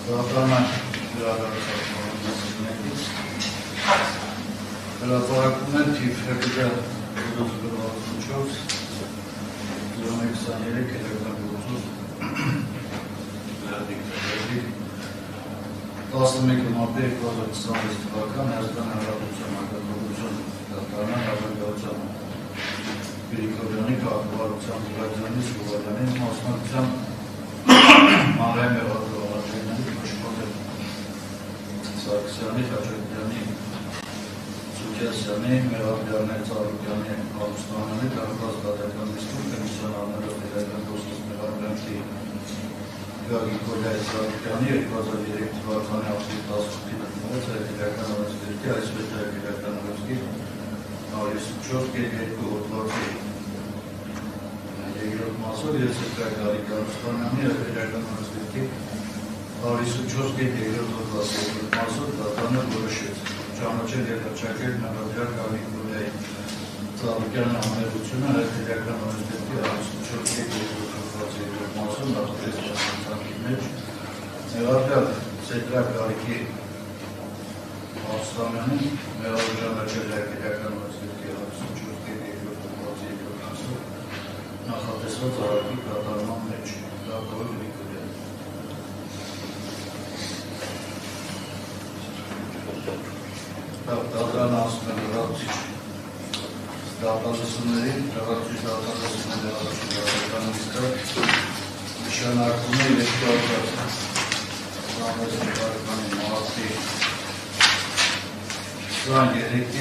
Դատարան հրապարակում են թիվ հեկտը 724 023 էլեկտրական գործով 11 մարտի 2026 թվական Հայաստան Հանրապետության Հանրապետություն դատարան հավաքական Գրիգորյանի կառավարության Գուրադյանի Սուվարյանի մասնակցությամբ Մանրային մեղադրողականների Մաշկոտ Սարգսյանի Խաչատրյանի Սուքյասյանի Մեղադրյանի Ծառուկյանի Ալուստանյանի դարձած դատական դիստուր կոմիսիոնարներով դերական դոստոս Մեղադրյանի Գագիկոլյայի Ծառուկյանի 2003 թվականի ապրիլի 18-ին ընդունեց հայտարարական օրենսգրքի այսպես հայտարարական օրենսգիր 104.2 հոդվածի երկրորդ մասով եւ Սերգեյ Գարիկանյանի հայտարարական օրենսգրքի 104.2 հոդվածի երկրորդ մասով դատարանը որոշեց ճանաչել եւ հռչակել Մեղադրյալ Գագիկոլյայի Ծառուկյանի անհերությունը հայտարարական օրենսգրքի 104.2 հոդվածի երկրորդ մասով նախատես Մեղադրյալ Սերգեյ Գարիկի Ալուստանյանին մեղադրել հայտարարական օրենսգրքի 104.2 հոդվածի երկրորդ մասով նախատեսված արարքի կատարման մեջ Գագիկոլ Գրիգորյան Դատարանը ասում է լրացուցիչ դատասություններին լրացուցիչ դատասությունների առաջին դատական նիստը նշանակում է երկու արկած մարտի 23